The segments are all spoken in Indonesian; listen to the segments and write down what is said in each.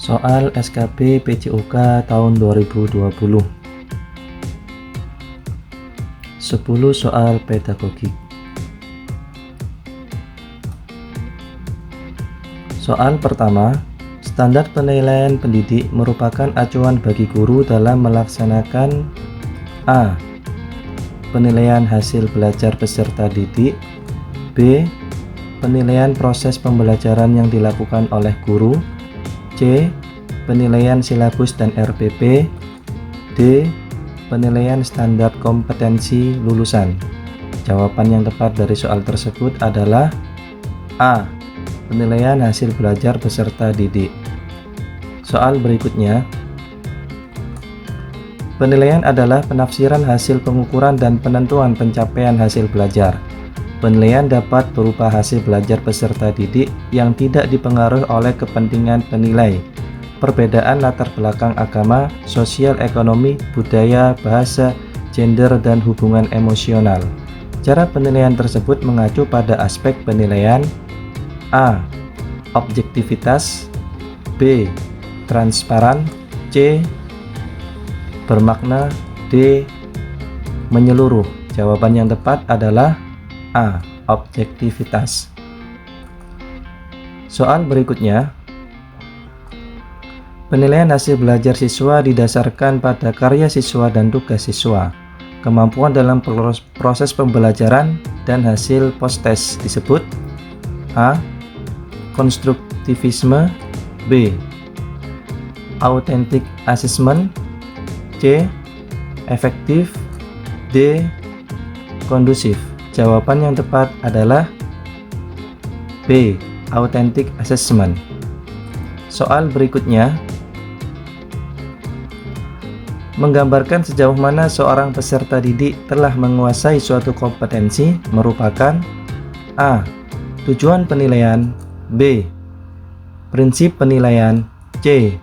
Soal SKB PJOK tahun 2020. 10 soal pedagogik. Soal pertama, standar penilaian pendidik merupakan acuan bagi guru dalam melaksanakan A. Penilaian hasil belajar peserta didik. B. Penilaian proses pembelajaran yang dilakukan oleh guru. C. Penilaian silabus dan RPP. D. Penilaian standar kompetensi lulusan. Jawaban yang tepat dari soal tersebut adalah A. Penilaian hasil belajar peserta didik. Soal berikutnya, penilaian adalah penafsiran hasil pengukuran dan penentuan pencapaian hasil belajar. Penilaian dapat berupa hasil belajar peserta didik yang tidak dipengaruhi oleh kepentingan penilai, perbedaan latar belakang agama, sosial ekonomi, budaya, bahasa, gender, dan hubungan emosional. Cara penilaian tersebut mengacu pada aspek penilaian A. Objektivitas. B. Transparan. C. Bermakna. D. Menyeluruh. Jawaban yang tepat adalah A. Objektivitas. Soal berikutnya, penilaian hasil belajar siswa didasarkan pada karya siswa dan tugas siswa, kemampuan dalam proses pembelajaran, dan hasil post-test disebut A. Konstruktivisme. B. Authentic assessment. C. Efektif. D. Kondusif. Jawaban yang tepat adalah B. Authentic assessment. Soal berikutnya menggambarkan sejauh mana seorang peserta didik telah menguasai suatu kompetensi merupakan A. Tujuan penilaian. B. Prinsip penilaian. C.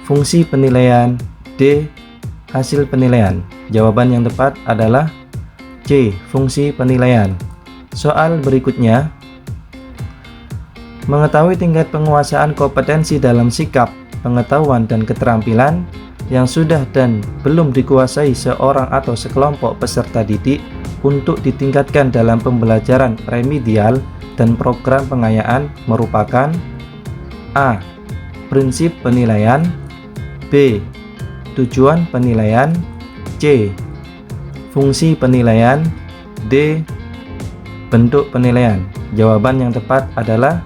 Fungsi penilaian. D. Hasil penilaian. Jawaban yang tepat adalah C. Fungsi penilaian. Soal berikutnya, mengetahui tingkat penguasaan kompetensi dalam sikap, pengetahuan, dan keterampilan yang sudah dan belum dikuasai seorang atau sekelompok peserta didik untuk ditingkatkan dalam pembelajaran remedial dan program pengayaan merupakan A. Prinsip penilaian. B. Tujuan penilaian. C. Fungsi penilaian. D. Bentuk penilaian. Jawaban yang tepat adalah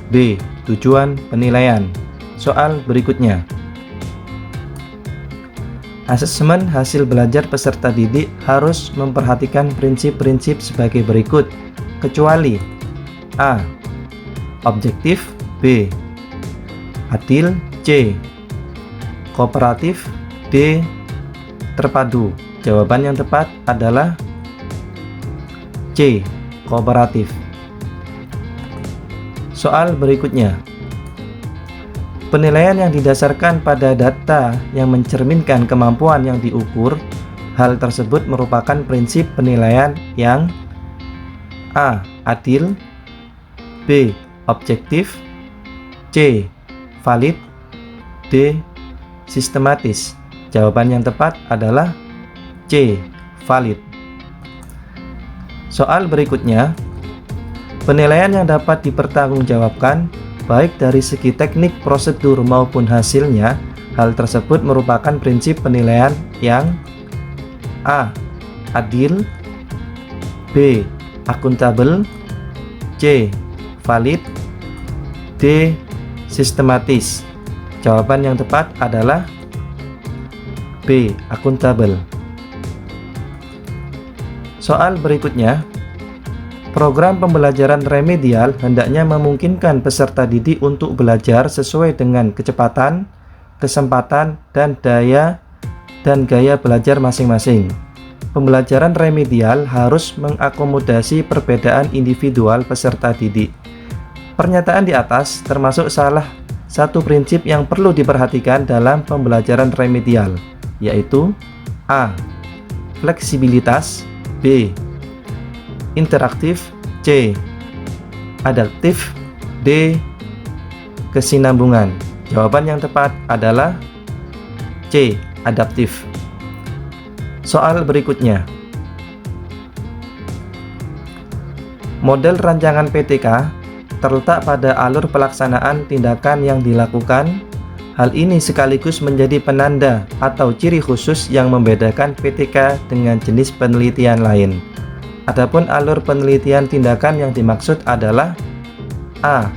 B. Tujuan penilaian. Soal berikutnya, asesmen hasil belajar peserta didik harus memperhatikan prinsip-prinsip sebagai berikut, kecuali A. Objektif. B. Adil. C. Kooperatif. D. Terpadu. Jawaban yang tepat adalah C. Kooperatif. Soal berikutnya, penilaian yang didasarkan pada data yang mencerminkan kemampuan yang diukur. Hal tersebut merupakan prinsip penilaian yang A. Adil. B. Objektif. C. Valid. D. Sistematis. Jawaban yang tepat adalah C. Valid. Soal berikutnya, penilaian yang dapat dipertanggungjawabkan baik dari segi teknik, prosedur, maupun hasilnya. Hal tersebut merupakan prinsip penilaian yang A. Adil. B. Akuntabel. C. Valid. D. Sistematis. Jawaban yang tepat adalah B. Akuntabel. Soal berikutnya, program pembelajaran remedial hendaknya memungkinkan peserta didik untuk belajar sesuai dengan kecepatan, kesempatan, dan gaya belajar masing-masing. Pembelajaran remedial harus mengakomodasi perbedaan individual peserta didik. Pernyataan di atas termasuk salah satu prinsip yang perlu diperhatikan dalam pembelajaran remedial, yaitu A. Fleksibilitas. B. Interaktif. C. Adaptif. D. Kesinambungan. Jawaban yang tepat adalah C. Adaptif. Soal berikutnya. Model rancangan PTK terletak pada alur pelaksanaan tindakan yang dilakukan. Hal ini sekaligus menjadi penanda atau ciri khusus yang membedakan PTK dengan jenis penelitian lain. Adapun alur penelitian tindakan yang dimaksud adalah A.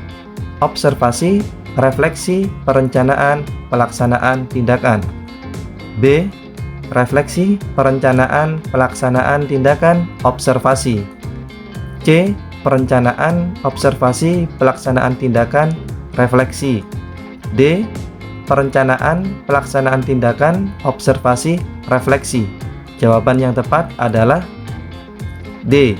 Observasi, refleksi, perencanaan, pelaksanaan tindakan. B. Refleksi, perencanaan, pelaksanaan tindakan, observasi. C. Perencanaan, observasi, pelaksanaan tindakan, refleksi. D. Perencanaan, pelaksanaan tindakan, observasi, refleksi. Jawaban yang tepat adalah D.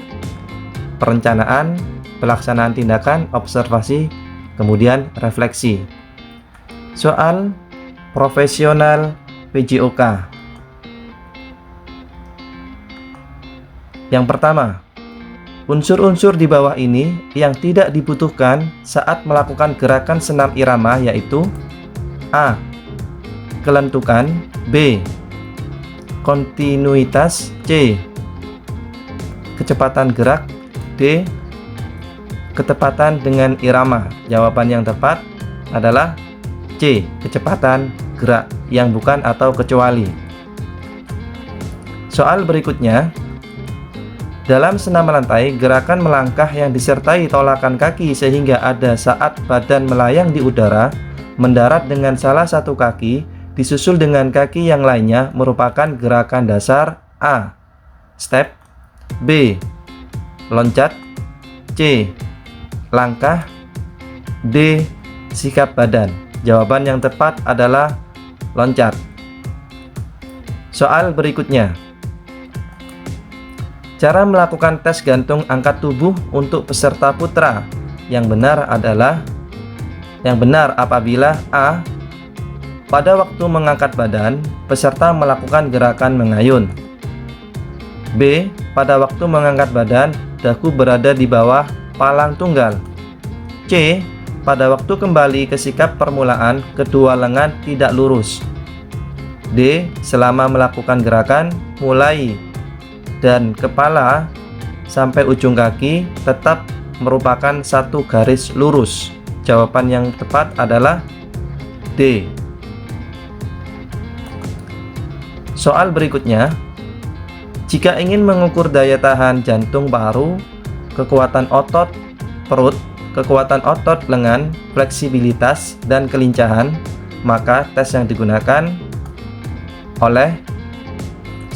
Perencanaan, pelaksanaan tindakan, observasi, kemudian refleksi. Soal profesional PJOK. Yang pertama, unsur-unsur di bawah ini yang tidak dibutuhkan saat melakukan gerakan senam irama yaitu A. Kelentukan. B. Kontinuitas. C. Kecepatan gerak. D. Ketepatan dengan irama. Jawaban yang tepat adalah C. Kecepatan gerak yang bukan atau kecuali. Soal berikutnya. Dalam senam melantai, gerakan melangkah yang disertai tolakan kaki sehingga ada saat badan melayang di udara, mendarat dengan salah satu kaki, disusul dengan kaki yang lainnya merupakan gerakan dasar A. Step. B. Loncat. C. Langkah. D. Sikap badan. Jawaban yang tepat adalah loncat. Soal berikutnya. Cara melakukan tes gantung angkat tubuh untuk peserta putra. Yang benar apabila A. Pada waktu mengangkat badan, peserta melakukan gerakan mengayun. B. Pada waktu mengangkat badan, dagu berada di bawah palang tunggal. C. Pada waktu kembali ke sikap permulaan, kedua lengan tidak lurus. D. Selama melakukan gerakan, mulai dan kepala sampai ujung kaki tetap merupakan satu garis lurus. Jawaban yang tepat adalah D. Soal berikutnya. Jika ingin mengukur daya tahan jantung paru, kekuatan otot perut, kekuatan otot lengan, fleksibilitas, dan kelincahan, maka tes yang digunakan oleh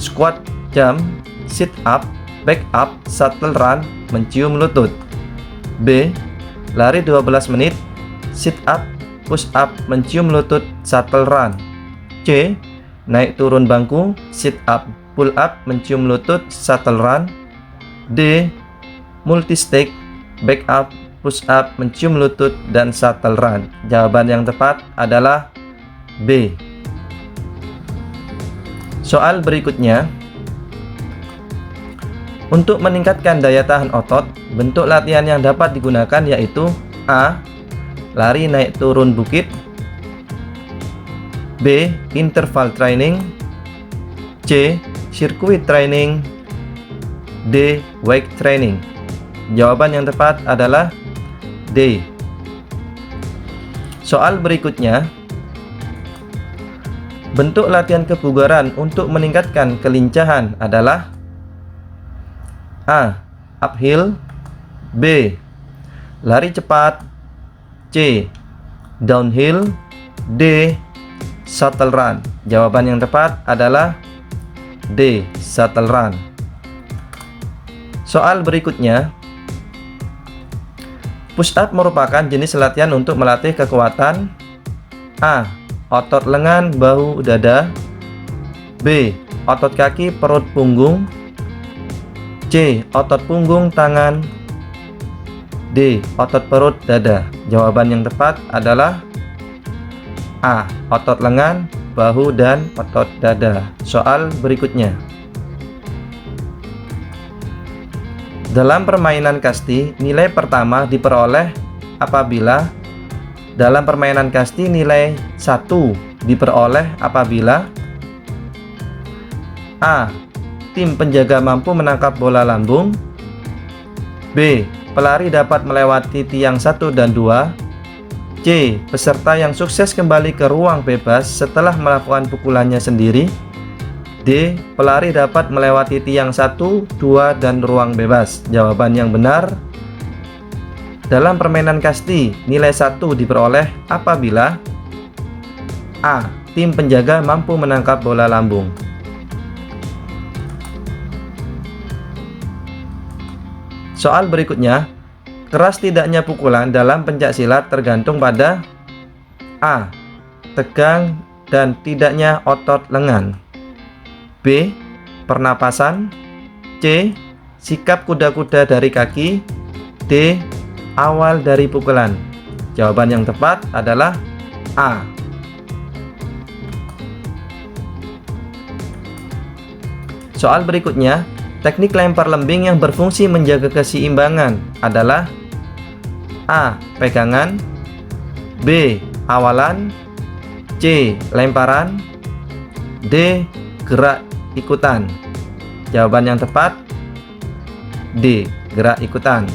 squat jump, sit up, back up, shuttle run, mencium lutut. B. Lari 12 menit, sit up, push up, mencium lutut, shuttle run. C. Naik turun bangku, sit up, pull up, mencium lutut, shuttle run. D. Multi stick, back up, push up, mencium lutut, dan shuttle run. Jawaban yang tepat adalah B. Soal berikutnya. Untuk meningkatkan daya tahan otot, bentuk latihan yang dapat digunakan yaitu A. Lari naik turun bukit. B. Interval training. C. Circuit training. D. Weight training. Jawaban yang tepat adalah D. Soal berikutnya. Bentuk latihan kebugaran untuk meningkatkan kelincahan adalah A. Uphill. B. Lari cepat. C. Downhill. D. Shuttle run. Jawaban yang tepat adalah D. Shuttle run. Soal berikutnya. Push up merupakan jenis latihan untuk melatih kekuatan A. Otot lengan, bahu, dada. B. Otot kaki, perut, punggung. C. Otot punggung, tangan. D. Otot perut, dada. Jawaban yang tepat adalah A. Otot lengan, bahu, dan otot dada. Soal berikutnya. Dalam permainan kasti, nilai pertama diperoleh apabila Dalam permainan kasti, nilai 1 diperoleh apabila A. Tim penjaga mampu menangkap bola lambung. B. Pelari dapat melewati tiang 1 dan 2. C. Peserta yang sukses kembali ke ruang bebas setelah melakukan pukulannya sendiri. D. Pelari dapat melewati tiang 1, 2, dan ruang bebas. Jawaban yang benar: dalam permainan kasti, nilai 1 diperoleh apabila A. Tim penjaga mampu menangkap bola lambung. Soal berikutnya, keras tidaknya pukulan dalam pencaksilat tergantung pada A. Tegang dan tidaknya otot lengan. B. Pernapasan. C. Sikap kuda-kuda dari kaki. D. Awal dari pukulan. Jawaban yang tepat adalah A. Soal berikutnya, teknik lempar lembing yang berfungsi menjaga keseimbangan adalah A. Pegangan. B. Awalan. C. Lemparan. D. Gerak ikutan. Jawaban yang tepat D. Gerak ikutan.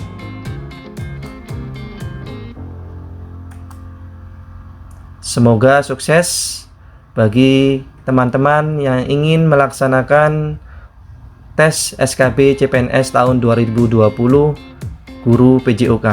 Semoga sukses bagi teman-teman yang ingin melaksanakan tes SKB CPNS tahun 2020 Guru PJOK.